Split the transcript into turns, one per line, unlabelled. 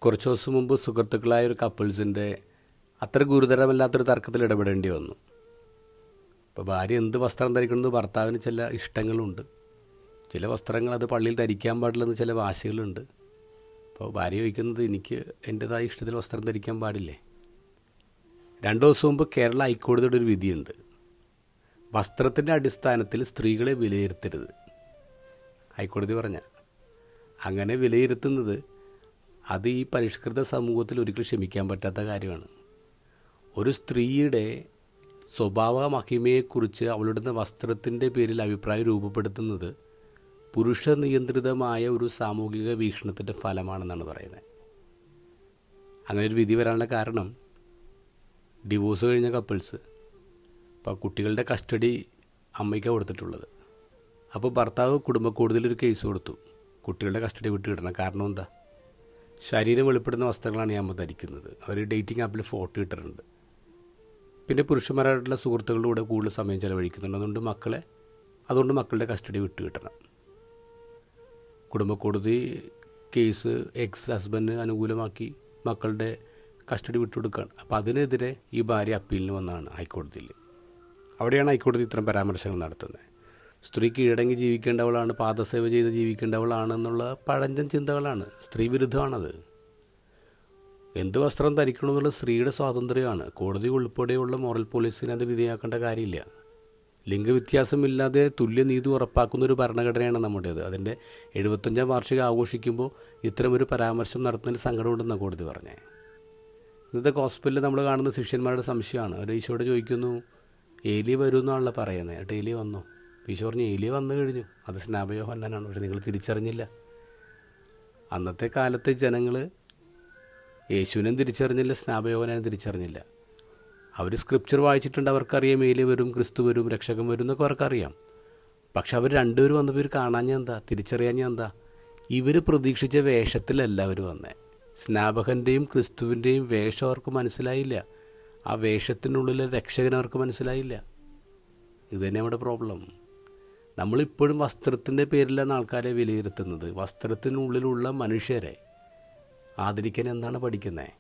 കുറച്ച് ദിവസം മുമ്പ് സുഹൃത്തുക്കളായ ഒരു കപ്പിൾസിൻ്റെ അത്ര ഗുരുതരമല്ലാത്തൊരു തർക്കത്തിൽ ഇടപെടേണ്ടി വന്നു. ഇപ്പോൾ ഭാര്യ എന്ത് വസ്ത്രം ധരിക്കുന്നത് ഭർത്താവിന് ചില ഇഷ്ടങ്ങളുണ്ട്. ചില വസ്ത്രങ്ങൾ അത് പള്ളിയിൽ ധരിക്കാൻ പാടില്ലെന്ന് ചില വാശികളുണ്ട്. അപ്പോൾ ഭാര്യ ചോദിക്കുന്നത്, എനിക്ക് എൻ്റേതായ ഇഷ്ടത്തിൽ വസ്ത്രം ധരിക്കാൻ പാടില്ലേ? 2 ദിവസം മുമ്പ് കേരള ഹൈക്കോടതിയുടെ ഒരു വിധിയുണ്ട്. വസ്ത്രത്തിൻ്റെ അടിസ്ഥാനത്തിൽ സ്ത്രീകളെ വിലയിരുത്തരുത്. ഹൈക്കോടതി പറഞ്ഞ അങ്ങനെ വിലയിരുത്തുന്നത് അത് ഈ പരിഷ്കൃത സമൂഹത്തിൽ ഒരിക്കലും ക്ഷമിക്കാൻ പറ്റാത്ത കാര്യമാണ്. ഒരു സ്ത്രീയുടെ സ്വഭാവ മഹിമയെക്കുറിച്ച് അവളുടെ വസ്ത്രത്തിൻ്റെ പേരിൽ അഭിപ്രായം രൂപപ്പെടുത്തുന്നത് പുരുഷ നിയന്ത്രിതമായ ഒരു സാമൂഹിക വീക്ഷണത്തിൻ്റെ ഫലമാണെന്നാണ് പറയുന്നത്. അങ്ങനെ ഒരു വിധി വരാനുള്ള കാരണം, ഡിവോഴ്സ് കഴിഞ്ഞ കപ്പിൾസ് ഇപ്പോൾ കുട്ടികളുടെ കസ്റ്റഡി അമ്മയ്ക്ക് കൊടുത്തിട്ടുള്ളത്. അപ്പോൾ ഭർത്താവ് കുടുംബ കോടതിയിലൊരു കേസ് കൊടുത്തു, കുട്ടികളുടെ കസ്റ്റഡി വിട്ട് കിട്ടണം. കാരണം എന്താ? ശരീരം വെളിപ്പെടുന്ന വസ്ത്രങ്ങളാണ് ഞാൻ ധരിക്കുന്നത്. അവർ ഡേറ്റിംഗ് ആപ്പിൽ ഫോട്ടോ ഇട്ടിട്ടുണ്ട്. പിന്നെ പുരുഷന്മാരായിട്ടുള്ള സുഹൃത്തുക്കളുടെ കൂടെ കൂടുതൽ സമയം ചെലവഴിക്കുന്നുണ്ട്. അതുകൊണ്ട് മക്കളുടെ കസ്റ്റഡി വിട്ട് കിട്ടണം. കുടുംബ കോടതി കേസ് എക്സ് ഹസ്ബൻഡിന് അനുകൂലമാക്കി മക്കളുടെ കസ്റ്റഡി വിട്ടുകൊടുക്കുകയാണ്. അപ്പോൾ അതിനെതിരെ ഈ ഭാര്യ അപ്പീലിന് വന്നതാണ് ഹൈക്കോടതിയിൽ. അവിടെയാണ് ഹൈക്കോടതി ഇത്തരം പരാമർശങ്ങൾ നടത്തുന്നത്. സ്ത്രീ കീഴടങ്ങി ജീവിക്കേണ്ടവളാണ്, പാദസേവ ചെയ്ത് ജീവിക്കേണ്ടവളാണെന്നുള്ള പഴഞ്ചൻ ചിന്തകളാണ്. സ്ത്രീ വിരുദ്ധമാണത്. എന്ത് വസ്ത്രം ധരിക്കണമെന്നുള്ള സ്ത്രീയുടെ സ്വാതന്ത്ര്യമാണ്. കോടതി ഉൾപ്പെടെയുള്ള മോറൽ പോലീസിനെ അത് വിധേയമാക്കേണ്ട കാര്യമില്ല. ലിംഗവ്യത്യാസമില്ലാതെ തുല്യനീതി ഉറപ്പാക്കുന്നൊരു ഭരണഘടനയാണ് നമ്മുടേത്. അതിൻ്റെ 75ാം വാർഷികം ആഘോഷിക്കുമ്പോൾ ഇത്തരമൊരു പരാമർശം നടത്തുന്നതിൽ സങ്കടമുണ്ടെന്നാണ് കോടതി പറഞ്ഞത്. ഇന്നത്തെ ഹോസ്പിറ്റലിൽ നമ്മൾ കാണുന്ന ശിഷ്യന്മാരുടെ സംശയമാണ്. അവർ ഈശോയോട് ചോദിക്കുന്നു, ഏലി വരുമെന്നാണല്ലോ പറയുന്നത്. എന്നിട്ട് ഏലി വന്നു. ഈശോ പറഞ്ഞു, ഏലി വന്നു കഴിഞ്ഞു, അത് സ്നാപയോഹന്നാനാണ്. പക്ഷെ നിങ്ങൾ തിരിച്ചറിഞ്ഞില്ല. അന്നത്തെ കാലത്തെ ജനങ്ങൾ യേശുവിനും തിരിച്ചറിഞ്ഞില്ല, സ്നാപയോഹന്നാനും തിരിച്ചറിഞ്ഞില്ല. അവർ സ്ക്രിപ്ചർ വായിച്ചിട്ടുണ്ട്, അവർക്കറിയാം ഏലി വരും, ക്രിസ്തു വരും, രക്ഷകൻ വരും എന്നൊക്കെ അവർക്കറിയാം. പക്ഷെ അവർ രണ്ടുപേരും വന്നപ്പോൾ കാണാഞ്ഞ എന്താ, തിരിച്ചറിയാഞ്ഞ എന്താ? ഇവർ പ്രതീക്ഷിച്ച വേഷത്തിലല്ല അവർ വന്നേ. സ്നാപകൻ്റെയും ക്രിസ്തുവിൻ്റെയും വേഷം അവർക്ക് മനസ്സിലായില്ല. ആ വേഷത്തിനുള്ളിലെ രക്ഷകൻ അവർക്ക് മനസ്സിലായില്ല. ഇത് തന്നെ നമ്മുടെ പ്രോബ്ലം. നമ്മളിപ്പോഴും വസ്ത്രത്തിൻ്റെ പേരിലാണ് ആൾക്കാരെ വിലയിരുത്തുന്നത്. വസ്ത്രത്തിനുള്ളിലുള്ള മനുഷ്യരെ ആദരിക്കാൻ എന്താണ് പഠിക്കുന്നത്?